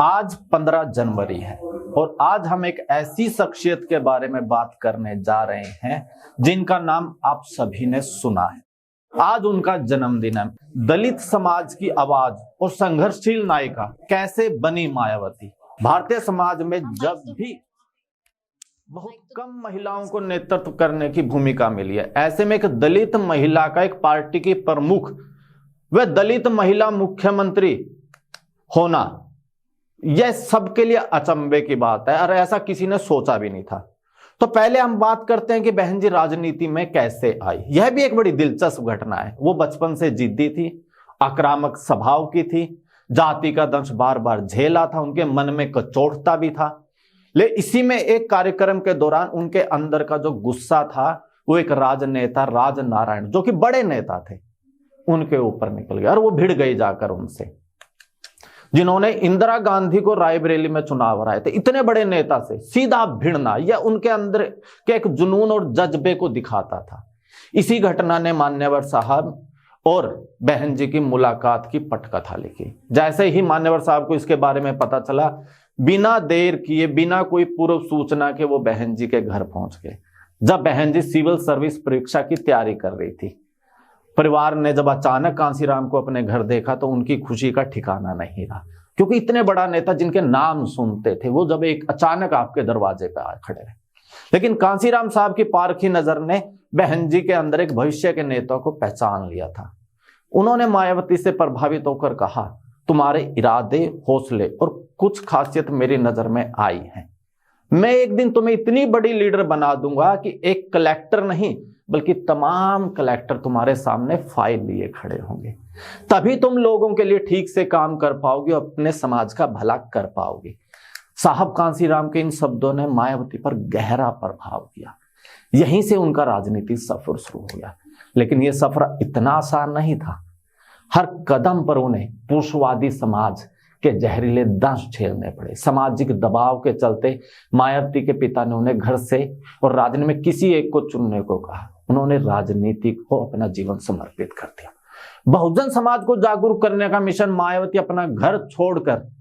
आज 15 जनवरी है और आज हम एक ऐसी शख्सियत के बारे में बात करने जा रहे हैं जिनका नाम आप सभी ने सुना है। आज उनका जन्मदिन है। दलित समाज की आवाज और संघर्षशील नायिका कैसे बनी मायावती। भारतीय समाज में जब भी बहुत कम महिलाओं को नेतृत्व करने की भूमिका मिली है, ऐसे में एक दलित महिला का एक पार्टी की प्रमुख व दलित महिला मुख्यमंत्री होना, यह सबके लिए अचंभे की बात है और ऐसा किसी ने सोचा भी नहीं था। तो पहले हम बात करते हैं कि बहन जी राजनीति में कैसे आई। यह भी एक बड़ी दिलचस्प घटना है। वो बचपन से जिद्दी थी, आक्रामक स्वभाव की थी, जाति का दंश बार बार झेला था, उनके मन में कचोटता भी था। ले इसी में एक कार्यक्रम के दौरान उनके अंदर का जो गुस्सा था वो एक राजनेता राजनारायण, जो कि बड़े नेता थे, उनके ऊपर निकल गया और वो भिड़ गई जाकर उनसे, जिन्होंने इंदिरा गांधी को रायबरेली में चुनाव हराए थे। इतने बड़े नेता से सीधा भिड़ना यह उनके अंदर के एक जुनून और जज्बे को दिखाता था। इसी घटना ने मान्यवर साहब और बहन जी की मुलाकात की पटकथा लिखी। जैसे ही मान्यवर साहब को इसके बारे में पता चला, बिना देर किए, बिना कोई पूर्व सूचना के वो बहन जी के घर पहुंच गए। जब बहन जी सिविल सर्विस परीक्षा की तैयारी कर रही थी, परिवार ने जब अचानक कांसीराम को अपने घर देखा तो उनकी खुशी का ठिकाना नहीं रहा, क्योंकि इतने बड़ा नेता जिनके नाम सुनते थे वो जब एक अचानक आपके दरवाजे पे आ खड़े रहे। लेकिन कांसीराम साहब की पारखी नजर ने बहन जी के अंदर एक भविष्य के नेता को पहचान लिया था। उन्होंने मायावती से प्रभावित होकर कहा, तुम्हारे इरादे, हौसले और कुछ खासियत मेरी नजर में आई है। मैं एक दिन तुम्हें इतनी बड़ी लीडर बना दूंगा कि एक कलेक्टर नहीं बल्कि तमाम कलेक्टर तुम्हारे सामने फाइल लिए खड़े होंगे। तभी तुम लोगों के लिए ठीक से काम कर पाओगे और अपने समाज का भला कर पाओगे। साहब कांसीराम के इन शब्दों ने मायावती पर गहरा प्रभाव किया। यहीं से उनका राजनीतिक सफर शुरू हो गया। लेकिन यह सफर इतना आसान नहीं था। हर कदम पर उन्हें पुरुषवादी समाज के जहरीले दंश झेलने पड़े। सामाजिक दबाव के चलते मायावती के पिता ने उन्हें घर से और राजनीति में किसी एक को चुनने को कहा। उन्होंने राजनीति को अपना जीवन समर्पित कर दिया। बहुजन समाज को जागरूक करने का मिशन मायावती अपना घर छोड़कर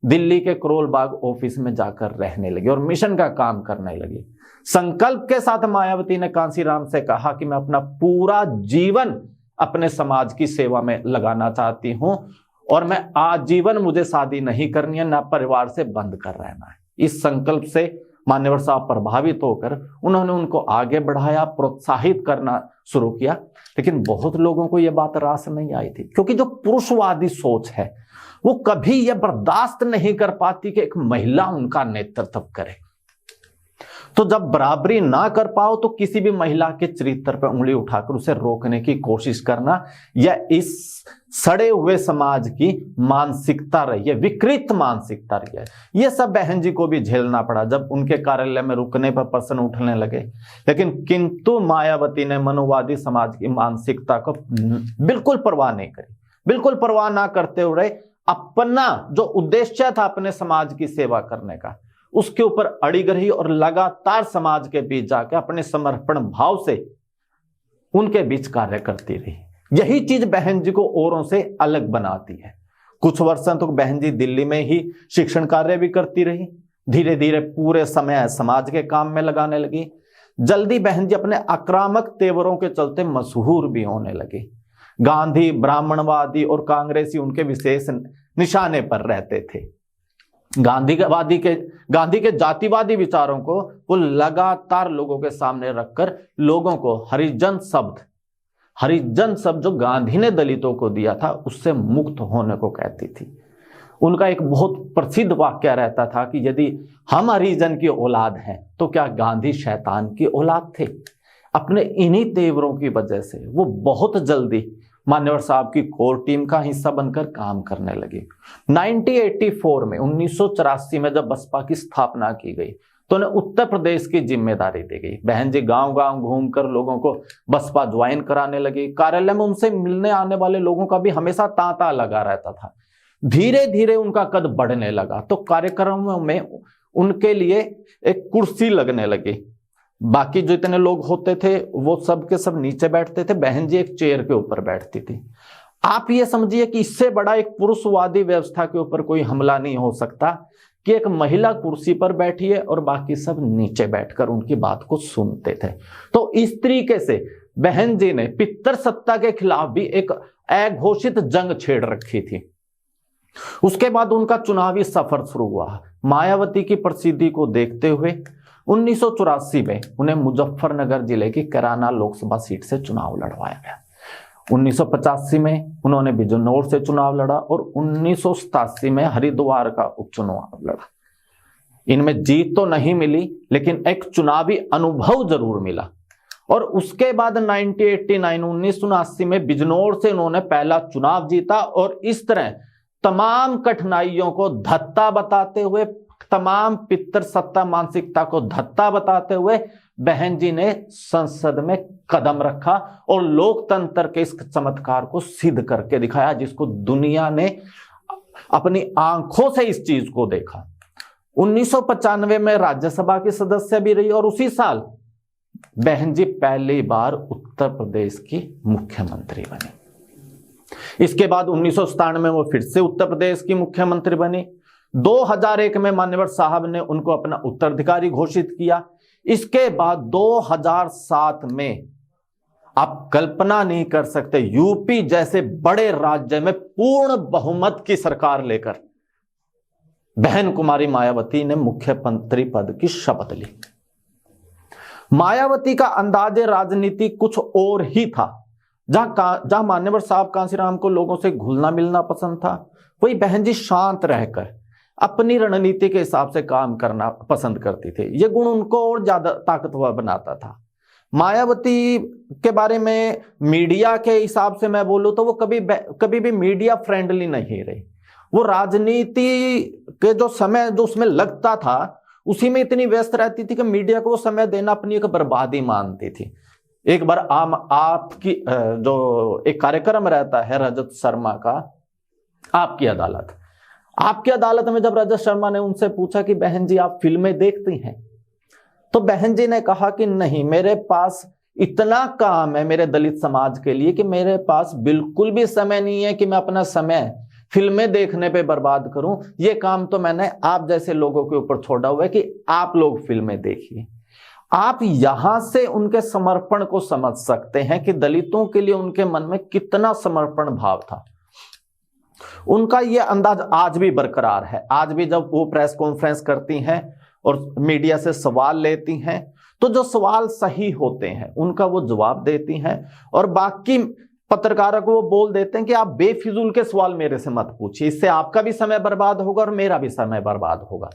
दिल्ली के करोल बाग ऑफिस में जाकर रहने लगी और मिशन का काम करने लगी। संकल्प के साथ मायावती ने कांसीराम से कहा कि मैं अपना पूरा जीवन अपने समाज की सेवा में लगाना चाहती हूं और मैं आजीवन, मुझे शादी नहीं करनी है, ना परिवार से बंद कर रहना है। इस संकल्प से मान्यवर साहब प्रभावित होकर उन्होंने उनको आगे बढ़ाया, प्रोत्साहित करना शुरू किया। लेकिन बहुत लोगों को यह बात रास नहीं आई थी, क्योंकि जो पुरुषवादी सोच है वो कभी यह बर्दाश्त नहीं कर पाती कि एक महिला उनका नेतृत्व करे। तो जब बराबरी ना कर पाओ तो किसी भी महिला के चरित्र पर उंगली उठाकर उसे रोकने की कोशिश करना, यह इस सड़े हुए समाज की मानसिकता रही है, विकृत मानसिकता रही है। यह सब बहन जी को भी झेलना पड़ा जब उनके कार्यालय में रुकने पर प्रश्न उठने लगे। लेकिन किंतु मायावती ने मनोवादी समाज की मानसिकता को बिल्कुल परवाह नहीं करी। बिल्कुल परवाह ना करते हुए अपना जो उद्देश्य था अपने समाज की सेवा करने का, उसके ऊपर अड़िग रही और लगातार समाज के बीच जाकर अपने समर्पण भाव से उनके बीच कार्य करती रही। यही चीज बहन जी को औरों से अलग बनाती है। कुछ वर्षों तक बहन जी दिल्ली में ही शिक्षण कार्य भी करती रही। धीरे धीरे पूरे समय समाज के काम में लगाने लगी। जल्दी बहन जी अपने आक्रामक तेवरों के चलते मशहूर भी होने लगी। गांधी, ब्राह्मणवादी और कांग्रेसी उनके विशेष निशाने पर रहते थे। गांधी के जातिवादी विचारों को वो लगातार लोगों के सामने रखकर लोगों को हरिजन शब्द जो गांधी ने दलितों को दिया था उससे मुक्त होने को कहती थी। उनका एक बहुत प्रसिद्ध वाक्य रहता था कि यदि हम हरिजन की औलाद हैं तो क्या गांधी शैतान की औलाद थे। अपने इन्हीं तेवरों की वजह से वो बहुत जल्दी मान्यवर साहब की कोर टीम का हिस्सा बनकर काम करने लगी। 1984 में जब बसपा की स्थापना की गई तो उन्हें उत्तर प्रदेश की जिम्मेदारी दी गई। बहन जी गांव गांव घूमकर लोगों को बसपा ज्वाइन कराने लगी। कार्यालय में उनसे मिलने आने वाले लोगों का भी हमेशा तांता लगा रहता था। धीरे धीरे उनका कद बढ़ने लगा तो कार्यक्रमों में उनके लिए एक कुर्सी लगने लगी। बाकी जो इतने लोग होते थे वो सब के सब नीचे बैठते थे, बहन जी एक चेयर के ऊपर बैठती थी। आप ये समझिए कि इससे बड़ा एक पुरुषवादी व्यवस्था के ऊपर कोई हमला नहीं हो सकता कि एक महिला कुर्सी पर बैठी है और बाकी सब नीचे बैठकर उनकी बात को सुनते थे। तो इस तरीके से बहन जी ने पितर सत्ता के खिलाफ भी एक अघोषित जंग छेड़ रखी थी। उसके बाद उनका चुनावी सफर शुरू हुआ। मायावती की प्रसिद्धि को देखते हुए 1984 में उन्हें मुजफ्फरनगर जिले की कैराना लोकसभा सीट से चुनाव लड़वाया गया। 1985 में उन्होंने बिजनौर से चुनाव लड़ा और 1987 में हरिद्वार का उपचुनाव लड़ा। इनमें जीत तो नहीं मिली, लेकिन एक चुनावी अनुभव जरूर मिला। और उसके बाद 1979 में बिजनौर से उन्होंने पहला चुनाव जीता और इस तरह तमाम कठिनाइयों को धत्ता बताते हुए, तमाम पितर सत्ता मानसिकता को धत्ता बताते हुए बहन जी ने संसद में कदम रखा और लोकतंत्र के इस चमत्कार को सिद्ध करके दिखाया, जिसको दुनिया ने अपनी आंखों से इस चीज को देखा। 1995 में राज्यसभा की सदस्य भी रही और उसी साल बहन जी पहली बार उत्तर प्रदेश की मुख्यमंत्री बनी। इसके बाद 1997 में वो फिर से उत्तर प्रदेश की मुख्यमंत्री बनी। 2001 में मान्यवर साहब ने उनको अपना उत्तराधिकारी घोषित किया। इसके बाद 2007 में आप कल्पना नहीं कर सकते, यूपी जैसे बड़े राज्य में पूर्ण बहुमत की सरकार लेकर बहन कुमारी मायावती ने मुख्यमंत्री पद की शपथ ली। मायावती का अंदाजे राजनीति कुछ और ही था। जहां मान्यवर साहब कांसीराम को लोगों से घुलना मिलना पसंद था, वही बहन जी शांत रहकर अपनी रणनीति के हिसाब से काम करना पसंद करती थी। ये गुण उनको और ज्यादा ताकतवर बनाता था। मायावती के बारे में मीडिया के हिसाब से मैं बोलूं तो वो कभी भी मीडिया फ्रेंडली नहीं रही। वो राजनीति के जो समय जो उसमें लगता था उसी में इतनी व्यस्त रहती थी कि मीडिया को वो समय देना अपनी एक बर्बादी मानती थी। एक बार आपकी जो एक कार्यक्रम रहता है रजत शर्मा का, आपकी अदालत, आपकी अदालत में जब रजत शर्मा ने उनसे पूछा कि बहन जी आप फिल्में देखती हैं, तो बहन जी ने कहा कि नहीं, मेरे पास इतना काम है मेरे दलित समाज के लिए कि मेरे पास बिल्कुल भी समय नहीं है कि मैं अपना समय फिल्में देखने पे बर्बाद करूं। ये काम तो मैंने आप जैसे लोगों के ऊपर छोड़ा हुआ है कि आप लोग फिल्में देखिए। आप यहां से उनके समर्पण को समझ सकते हैं कि दलितों के लिए उनके मन में कितना समर्पण भाव था। उनका यह अंदाज आज भी बरकरार है। आज भी जब वो प्रेस कॉन्फ्रेंस करती हैं और मीडिया से सवाल लेती हैं, तो जो सवाल सही होते हैं उनका वो जवाब देती हैं और बाकी पत्रकारों को वो बोल देते हैं कि आप बेफिजूल के सवाल मेरे से मत पूछिए, इससे आपका भी समय बर्बाद होगा और मेरा भी समय बर्बाद होगा।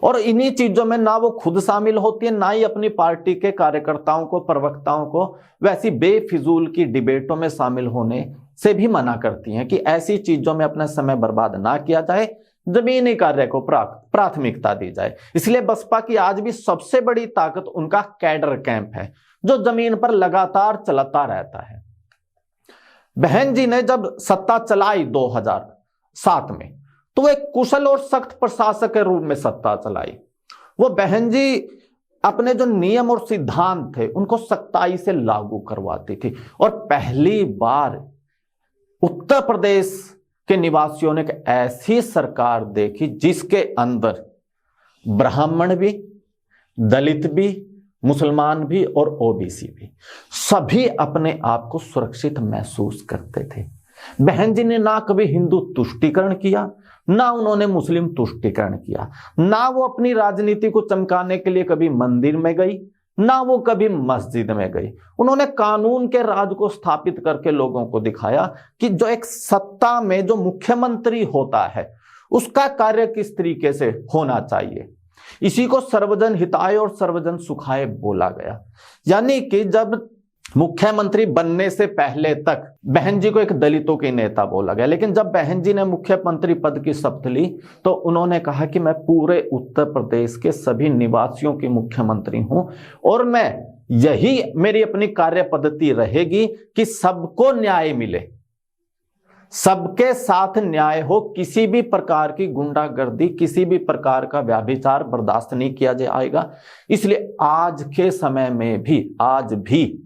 और इन्हीं चीजों में ना वो खुद शामिल होती है, ना ही अपनी पार्टी के कार्यकर्ताओं को, प्रवक्ताओं को वैसी बेफिजूल की डिबेटों में शामिल होने से भी मना करती हैं कि ऐसी चीजों में अपना समय बर्बाद ना किया जाए, जमीनी कार्य को प्राथमिकता दी जाए। इसलिए बसपा की आज भी सबसे बड़ी ताकत उनका कैडर कैंप है, जो जमीन पर लगातार चलता रहता है। बहन जी ने जब सत्ता चलाई 2007 में, तो वो एक कुशल और सख्त प्रशासक के रूप में सत्ता चलाई। वो बहन जी अपने जो नियम और सिद्धांत थे उनको सख्ताई से लागू करवाती थी और पहली बार उत्तर प्रदेश के निवासियों ने एक ऐसी सरकार देखी जिसके अंदर ब्राह्मण भी, दलित भी, मुसलमान भी और ओबीसी भी सभी अपने आप को सुरक्षित महसूस करते थे। बहन जी ने ना कभी हिंदू तुष्टीकरण किया, ना उन्होंने मुस्लिम तुष्टीकरण किया, ना वो अपनी राजनीति को चमकाने के लिए कभी मंदिर में गई, ना वो कभी मस्जिद में गई। उन्होंने कानून के राज को स्थापित करके लोगों को दिखाया कि जो एक सत्ता में जो मुख्यमंत्री होता है उसका कार्य किस तरीके से होना चाहिए। इसी को सर्वजन हिताय और सर्वजन सुखाय बोला गया। यानी कि जब मुख्यमंत्री बनने से पहले तक बहन जी को एक दलितों के नेता बोला गया, लेकिन जब बहन जी ने मुख्यमंत्री पद की शपथ ली तो उन्होंने कहा कि मैं पूरे उत्तर प्रदेश के सभी निवासियों की मुख्यमंत्री हूं और मैं यही मेरी अपनी कार्य पद्धति रहेगी कि सबको न्याय मिले, सबके साथ न्याय हो, किसी भी प्रकार की गुंडागर्दी, किसी भी प्रकार का व्यभिचार बर्दाश्त नहीं किया जाएगा। इसलिए आज के समय में भी, आज भी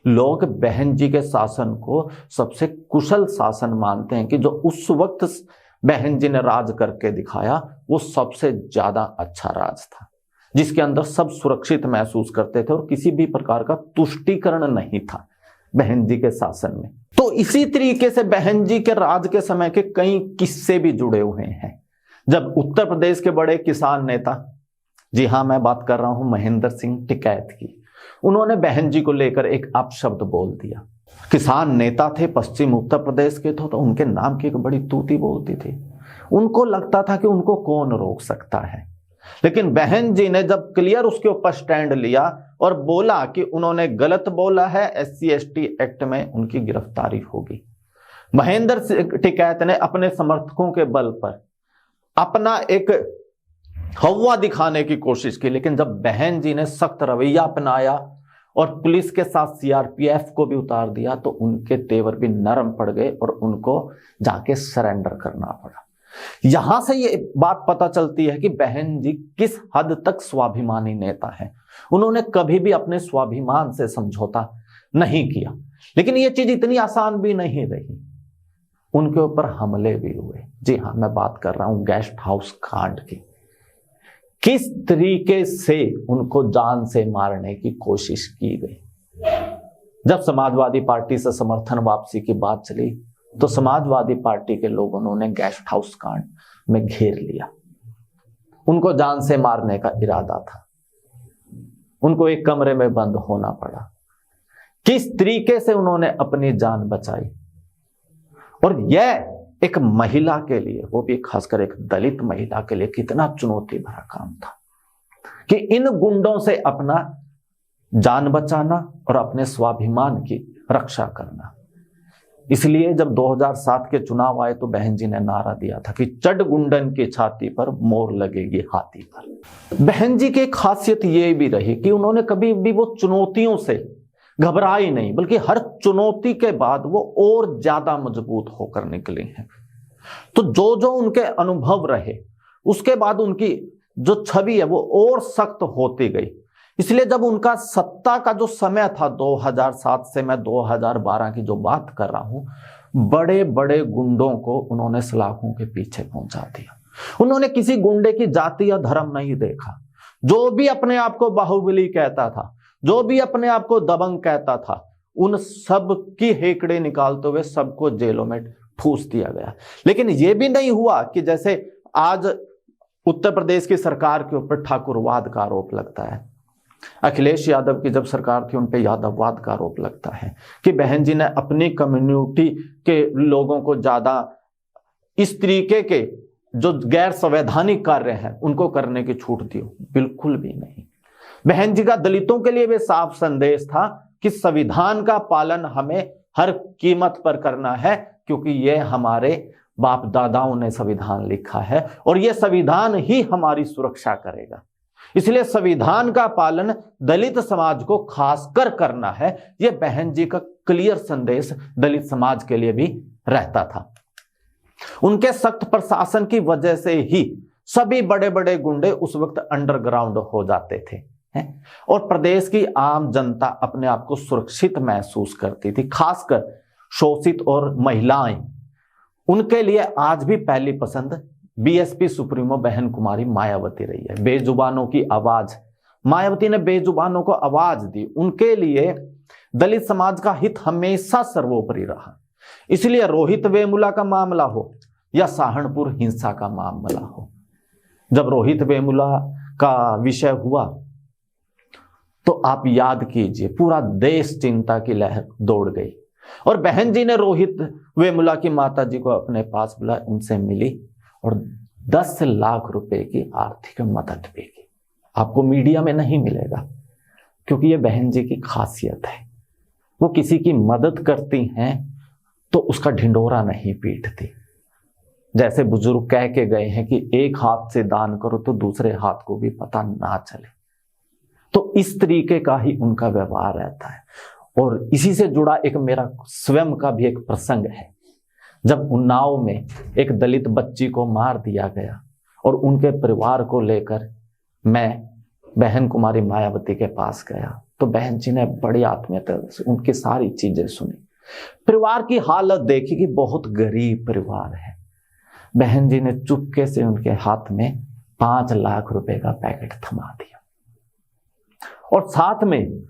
लोग बहन जी के शासन को सबसे कुशल शासन मानते हैं कि जो उस वक्त बहन जी ने राज करके दिखाया वो सबसे ज्यादा अच्छा राज था, जिसके अंदर सब सुरक्षित महसूस करते थे और किसी भी प्रकार का तुष्टीकरण नहीं था बहन जी के शासन में। तो इसी तरीके से बहन जी के राज के समय के कई किस्से भी जुड़े हुए हैं। जब उत्तर प्रदेश के बड़े किसान नेता, जी हाँ मैं बात कर रहा हूं महेंद्र सिंह टिकैत की, उन्होंने बहन जी को लेकर एक अपशब्द बोल दिया। किसान नेता थे, पश्चिम उत्तर प्रदेश के थे, तो उनके नाम की एक बड़ी तूती बोलती थी। उनको लगता था कि उनको कौन रोक सकता है, लेकिन बहन जी ने जब क्लियर उसके ऊपर स्टैंड लिया और बोला कि उन्होंने गलत बोला है, SC/ST एक्ट में उनकी गिरफ्तारी होगी। महेंद्र सिंह टिकैत ने अपने समर्थकों के बल पर अपना एक हवा दिखाने की कोशिश की, लेकिन जब बहन जी ने सख्त रवैया अपनाया और पुलिस के साथ CRPF को भी उतार दिया तो उनके तेवर भी नरम पड़ गए और उनको जाके सरेंडर करना पड़ा। यहां से ये बात पता चलती है कि बहन जी किस हद तक स्वाभिमानी नेता है। उन्होंने कभी भी अपने स्वाभिमान से समझौता नहीं किया, लेकिन ये चीज इतनी आसान भी नहीं रही। उनके ऊपर हमले भी हुए। जी हाँ मैं बात कर रहा हूं गेस्ट हाउस कांड की। किस तरीके से उनको जान से मारने की कोशिश की गई। जब समाजवादी पार्टी से समर्थन वापसी की बात चली तो समाजवादी पार्टी के लोगों ने गेस्ट हाउस कांड में घेर लिया। उनको जान से मारने का इरादा था, उनको एक कमरे में बंद होना पड़ा। किस तरीके से उन्होंने अपनी जान बचाई, और यह एक महिला के लिए, वो भी खासकर एक दलित महिला के लिए कितना चुनौती भरा काम था कि इन गुंडों से अपना जान बचाना और अपने स्वाभिमान की रक्षा करना। इसलिए जब 2007 के चुनाव आए तो बहन जी ने नारा दिया था कि चढ़ गुंडन की छाती पर मोर लगेगी हाथी पर। बहन जी की खासियत ये भी रही कि उन्होंने कभी भी वो चुनौतियों से घबराई नहीं, बल्कि हर चुनौती के बाद वो और ज्यादा मजबूत होकर निकली हैं। तो जो जो उनके अनुभव रहे उसके बाद उनकी जो छवि है वो और सख्त होती गई। इसलिए जब उनका सत्ता का जो समय था 2007 से मैं 2012 की जो बात कर रहा हूं, बड़े बड़े गुंडों को उन्होंने सलाखों के पीछे पहुंचा दिया। उन्होंने किसी गुंडे की जाति या धर्म नहीं देखा। जो भी अपने आप को बाहुबली कहता था, जो भी अपने आप को दबंग कहता था, उन सब की हेकड़े निकालते हुए सबको जेलों में ठूस दिया गया। लेकिन यह भी नहीं हुआ कि जैसे आज उत्तर प्रदेश की सरकार के ऊपर ठाकुरवाद का आरोप लगता है, अखिलेश यादव की जब सरकार थी उन पे यादववाद का आरोप लगता है कि बहन जी ने अपनी कम्युनिटी के लोगों को ज्यादा इस तरीके के जो गैर संवैधानिक कार्य हैं उनको करने की छूट दी। बिल्कुल भी नहीं। बहन जी का दलितों के लिए भी साफ संदेश था कि संविधान का पालन हमें हर कीमत पर करना है, क्योंकि यह हमारे बाप दादाओं ने संविधान लिखा है और यह संविधान ही हमारी सुरक्षा करेगा। इसलिए संविधान का पालन दलित समाज को खासकर करना है। यह बहन जी का क्लियर संदेश दलित समाज के लिए भी रहता था। उनके सख्त प्रशासन की वजह से ही सभी बड़े बड़े गुंडे उस वक्त अंडरग्राउंड हो जाते थे और प्रदेश की आम जनता अपने आप को सुरक्षित महसूस करती थी। खासकर शोषित और महिलाएं, उनके लिए आज भी पहली पसंद BSP सुप्रीमो बहन कुमारी मायावती रही है। बेजुबानों की आवाज, मायावती ने बेजुबानों को आवाज दी। उनके लिए दलित समाज का हित हमेशा सर्वोपरि रहा। इसलिए रोहित वेमुला का मामला हो या सहारनपुर हिंसा का मामला हो, जब रोहित वेमुला का विषय हुआ तो आप याद कीजिए पूरा देश चिंता की लहर दौड़ गई और बहन जी ने रोहित वेमुला की माता जी को अपने पास बुलाया, उनसे मिली और 10 लाख रुपए की आर्थिक मदद भी की। आपको मीडिया में नहीं मिलेगा क्योंकि ये बहन जी की खासियत है। वो किसी की मदद करती हैं तो उसका ढिंडोरा नहीं पीटती। जैसे बुजुर्ग कह के गए हैं कि एक हाथ से दान करो तो दूसरे हाथ को भी पता ना चले। तो इस तरीके का ही उनका व्यवहार रहता है। और इसी से जुड़ा एक मेरा स्वयं का भी एक प्रसंग है। जब उन्नाव में एक दलित बच्ची को मार दिया गया और उनके परिवार को लेकर मैं बहन कुमारी मायावती के पास गया तो बहन जी ने बड़ी आत्मीयता से उनकी सारी चीजें सुनी। परिवार की हालत देखी कि बहुत गरीब परिवार है। बहन जी ने चुपके से उनके हाथ में 5 लाख रुपए का पैकेट थमा दिया और साथ में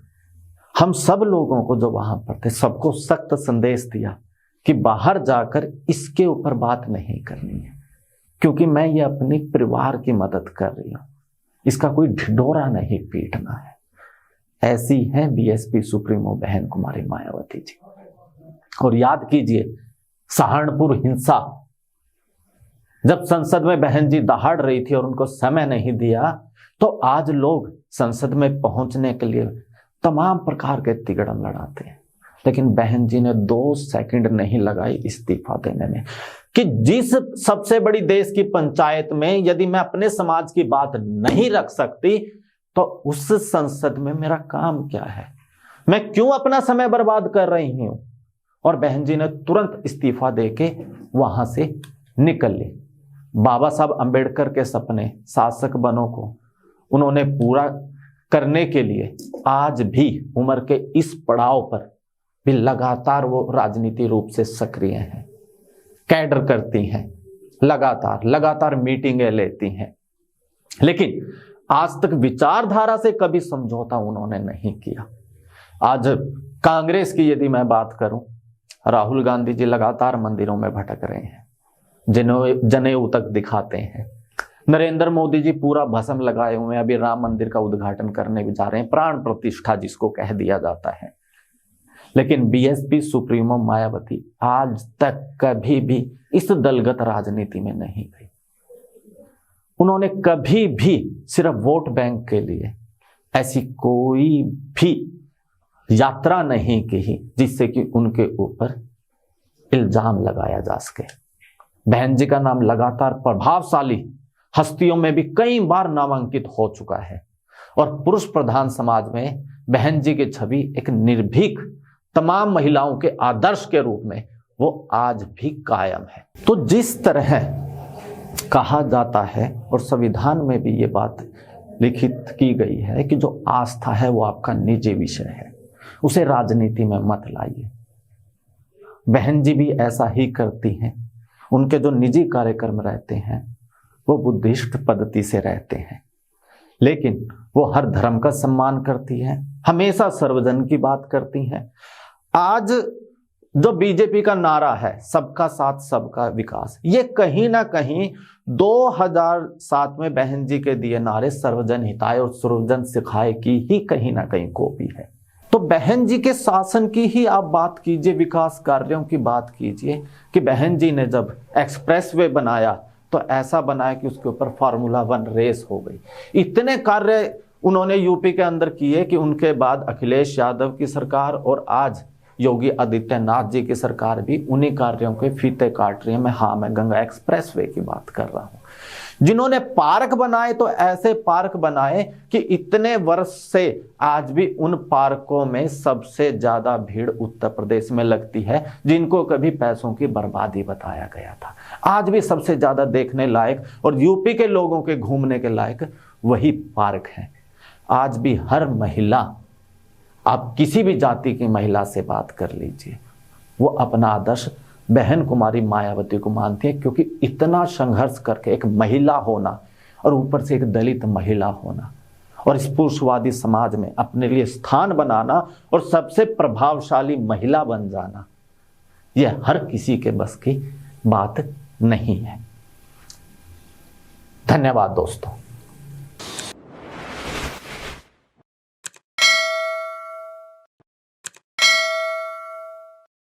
हम सब लोगों को जो वहां पर थे सबको सख्त संदेश दिया कि बाहर जाकर इसके ऊपर बात नहीं करनी है, क्योंकि मैं ये अपने परिवार की मदद कर रही हूं, इसका कोई ढिढोरा नहीं पीटना है। ऐसी है बीएसपी सुप्रीमो बहन कुमारी मायावती जी। और याद कीजिए सहारनपुर हिंसा, जब संसद में बहन जी दहाड़ रही थी और उनको समय नहीं दिया तो आज लोग संसद में पहुंचने के लिए तमाम प्रकार के तिगड़म लड़ाते हैं, लेकिन बहन जी ने 2 सेकंड नहीं लगाई इस्तीफा देने में कि जिस सबसे बड़ी देश की पंचायत में यदि मैं अपने समाज की बात नहीं रख सकती तो उस संसद में मेरा काम क्या है, मैं क्यों अपना समय बर्बाद कर रही हूं। और बहन जी ने तुरंत इस्तीफा देके वहां से निकल ली। बाबा साहब अंबेडकर के सपने शासक बनों को उन्होंने पूरा करने के लिए आज भी उम्र के इस पड़ाव पर भी लगातार वो राजनीति रूप से सक्रिय हैं, कैडर करती हैं, लगातार मीटिंगें लेती हैं, लेकिन आज तक विचारधारा से कभी समझौता उन्होंने नहीं किया। आज कांग्रेस की यदि मैं बात करूं, राहुल गांधी जी लगातार मंदिरों में भटक रहे हैं, जनेऊ तक दिखाते हैं। नरेंद्र मोदी जी पूरा भस्म लगाए हुए हैं, अभी राम मंदिर का उद्घाटन करने भी जा रहे हैं, प्राण प्रतिष्ठा जिसको कह दिया जाता है। लेकिन बीएसपी सुप्रीमो मायावती आज तक कभी भी इस दलगत राजनीति में नहीं गई। उन्होंने कभी भी सिर्फ वोट बैंक के लिए ऐसी कोई भी यात्रा नहीं की जिससे कि उनके ऊपर इल्जाम लगाया जा सके। बहन जी का नाम लगातार प्रभावशाली हस्तियों में भी कई बार नामांकित हो चुका है और पुरुष प्रधान समाज में बहन जी की छवि एक निर्भीक तमाम महिलाओं के आदर्श के रूप में वो आज भी कायम है। तो जिस तरह कहा जाता है और संविधान में भी ये बात लिखित की गई है कि जो आस्था है वो आपका निजी विषय है, उसे राजनीति में मत लाइए। बहन जी भी ऐसा ही करती हैं। उनके जो निजी कार्यक्रम रहते हैं वो बुद्धिस्ट पद्धति से रहते हैं, लेकिन वो हर धर्म का सम्मान करती हैं, हमेशा सर्वजन की बात करती हैं। आज जो बीजेपी का नारा है सबका साथ सबका विकास, ये कहीं ना कहीं 2007 में बहन जी के दिए नारे सर्वजन हिताय और सर्वजन सिखाए की ही कहीं ना कहीं कॉपी है। तो बहन जी के शासन की ही आप बात कीजिए, विकास कार्यों की बात कीजिए कि बहन जी ने जब एक्सप्रेसवे बनाया तो ऐसा बनाया कि उसके ऊपर फार्मूला 1 रेस हो गई। इतने कार्य उन्होंने यूपी के अंदर किए कि उनके बाद अखिलेश यादव की सरकार और आज योगी आदित्यनाथ जी की सरकार भी उन्हीं कार्यों के फीते काट रही है। मैं गंगा एक्सप्रेसवे की बात कर रहा हूं। जिन्होंने पार्क बनाए तो ऐसे पार्क बनाए कि इतने वर्ष से आज भी उन पार्कों में सबसे ज्यादा भीड़ उत्तर प्रदेश में लगती है, जिनको कभी पैसों की बर्बादी बताया गया था। आज भी सबसे ज्यादा देखने लायक और यूपी के लोगों के घूमने के लायक वही पार्क है। आज भी हर महिला, आप किसी भी जाति की महिला से बात कर लीजिए, वो अपना आदर्श बहन कुमारी मायावती को मानती है, क्योंकि इतना संघर्ष करके एक महिला होना और ऊपर से एक दलित महिला होना और इस पुरुषवादी समाज में अपने लिए स्थान बनाना और सबसे प्रभावशाली महिला बन जाना, यह हर किसी के बस की बात नहीं है। धन्यवाद दोस्तों।